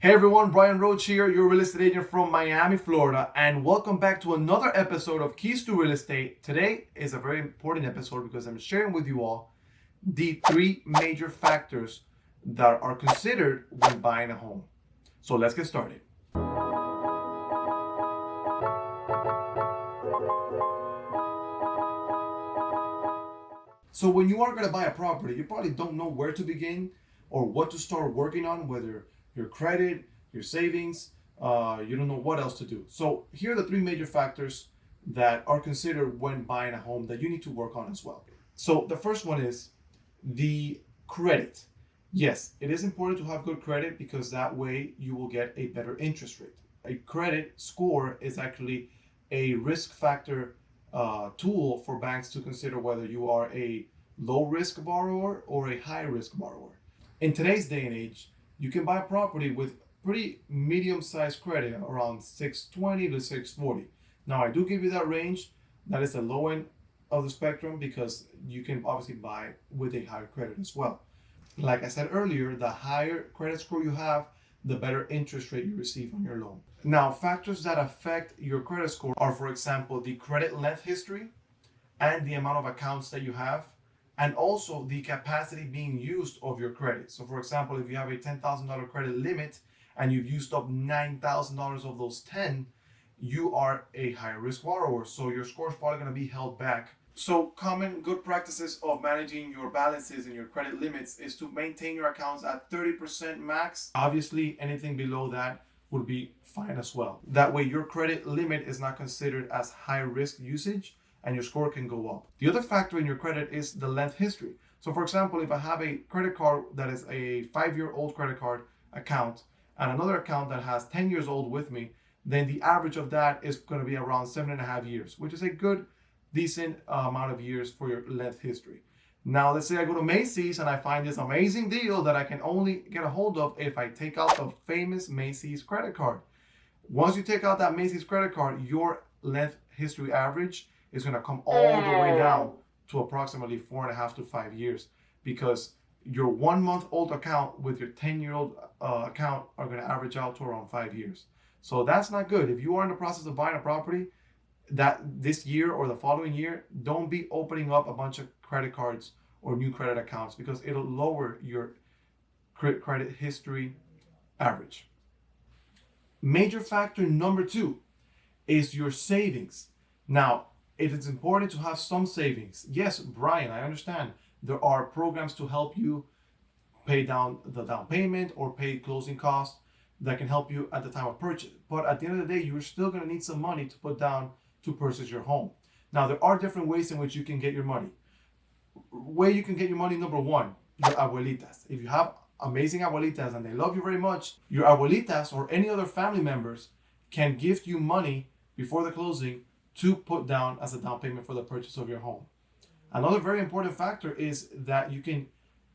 Hey everyone, Bryan Roach here, your real estate agent from Miami, Florida, and welcome back to another episode of Keys to Real Estate. Today is a very important episode because I'm sharing with you all the three major factors that are considered when buying a home. So let's get started. So when you are going to buy a property, you probably don't know where to begin or what to start working on, whether your credit, your savings, you don't know what else to do. So here are the three major factors that are considered when buying a home that you need to work on as well. So the first one is the credit. Yes, it is important to have good credit because that way you will get a better interest rate. A credit score is actually a risk factor tool for banks to consider whether you are a low risk borrower or a high risk borrower. In today's day and age, you can buy a property with pretty medium sized credit around 620 to 640. Now, I do give you that range. That is the low end of the spectrum because you can obviously buy with a higher credit as well. Like I said earlier, the higher credit score you have, the better interest rate you receive on your loan. Now, factors that affect your credit score are, for example, the credit length history and the amount of accounts that you have, and also the capacity being used of your credit. So, for example, if you have a $10,000 credit limit and you've used up $9,000 of those 10, you are a higher risk borrower. So your score is probably going to be held back. So common good practices of managing your balances and your credit limits is to maintain your accounts at 30% max. Obviously, anything below that would be fine as well. That way your credit limit is not considered as high risk usage and your score can go up. The other factor in your credit is the length history. So for example, if I have a credit card that is a 5-year-old credit card account and another account that has 10 years old with me, then the average of that is going to be around 7.5 years, which is a good decent amount of years for your length history. Now, let's say I go to Macy's and I find this amazing deal that I can only get a hold of if I take out the famous Macy's credit card. Once you take out that Macy's credit card, your length history average is going to come all the way down to approximately 4.5 to 5 years because your 1 month old account with your 10-year-old account are going to average out to around 5 years. So that's not good. If you are in the process of buying a property, that this year or the following year, don't be opening up a bunch of credit cards or new credit accounts because it'll lower your credit history average. Major factor number 2 is your savings. Now, it is important to have some savings. Yes, Brian, I understand there are programs to help you pay down the down payment or pay closing costs that can help you at the time of purchase. But at the end of the day, you're still going to need some money to put down to purchase your home. Now, there are different ways in which you can get your money. Way you can get your money, number one, your abuelitas. If you have amazing abuelitas and they love you very much, your abuelitas or any other family members can gift you money before the closing to put down as a down payment for the purchase of your home. Another very important factor is that you can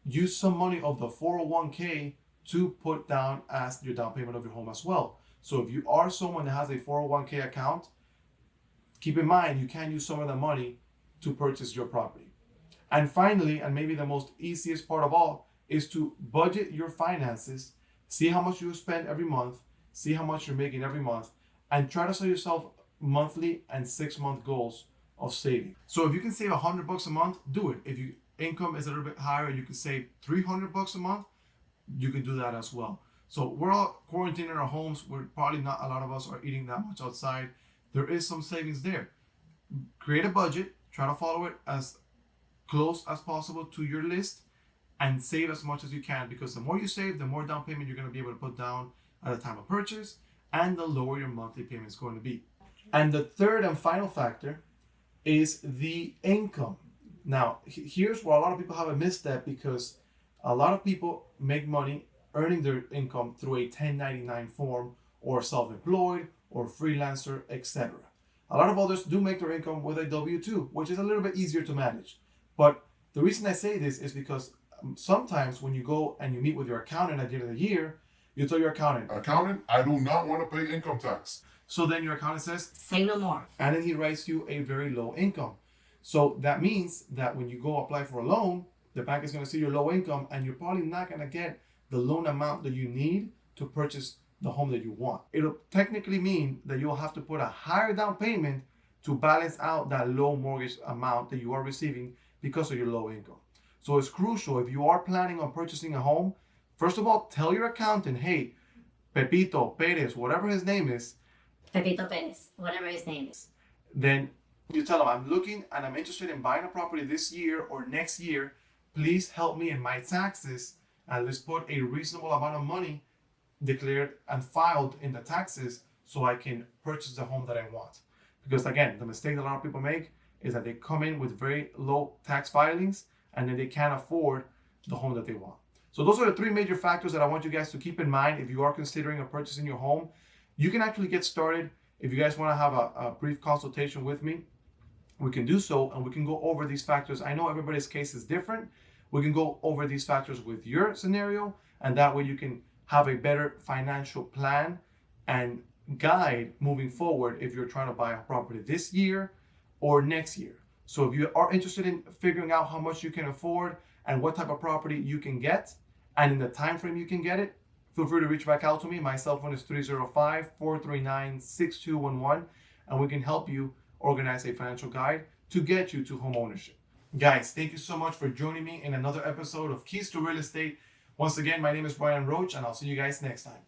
use some money of the 401k to put down as your down payment of your home as well. So if you are someone that has a 401k account, keep in mind you can use some of the money to purchase your property. And finally, and maybe the most easiest part of all, is to budget your finances, see how much you spend every month, see how much you're making every month, and try to set yourself monthly and 6-month goals of saving. So if you can save $100 a month, do it. If your income is a little bit higher and you can save $300 a month, you can do that as well. So we're all quarantined in our homes. We're probably not a lot of us are eating that much outside. There is some savings there. Create a budget, try to follow it as close as possible to your list, and save as much as you can because the more you save, the more down payment you're going to be able to put down at the time of purchase, and the lower your monthly payment is going to be. And the third and final factor is the income. Now, here's where a lot of people have a misstep because a lot of people make money earning their income through a 1099 form or self-employed or freelancer, etc. A lot of others do make their income with a W-2, which is a little bit easier to manage. But the reason I say this is because sometimes when you go and you meet with your accountant at the end of the year, you tell your accountant, Accountant, I do not want to pay income tax. So then your accountant says, say no more. And then he writes you a very low income. So that means that when you go apply for a loan, the bank is going to see your low income and you're probably not going to get the loan amount that you need to purchase the home that you want. It'll technically mean that you'll have to put a higher down payment to balance out that low mortgage amount that you are receiving because of your low income. So it's crucial if you are planning on purchasing a home, first of all, tell your accountant, hey, Pepito, Perez, whatever his name is, Pepito Perez, whatever his name is. then you tell them, I'm looking and I'm interested in buying a property this year or next year. Please help me in my taxes and let's put a reasonable amount of money declared and filed in the taxes so I can purchase the home that I want. Because again, the mistake that a lot of people make is that they come in with very low tax filings and then they can't afford the home that they want. So those are the three major factors that I want you guys to keep in mind if you are considering a purchasing your home. You can actually get started. If you guys want to have a brief consultation with me, we can do so and we can go over these factors. I know everybody's case is different. We can go over these factors with your scenario, and that way you can have a better financial plan and guide moving forward if you're trying to buy a property this year or next year. So if you are interested in figuring out how much you can afford and what type of property you can get and in the time frame you can get it, feel free to reach back out to me. My cell phone is 305-439-6211 and we can help you organize a financial guide to get you to home ownership. Guys, thank you so much for joining me in another episode of Keys to Real Estate. Once again, my name is Bryan Roach and I'll see you guys next time.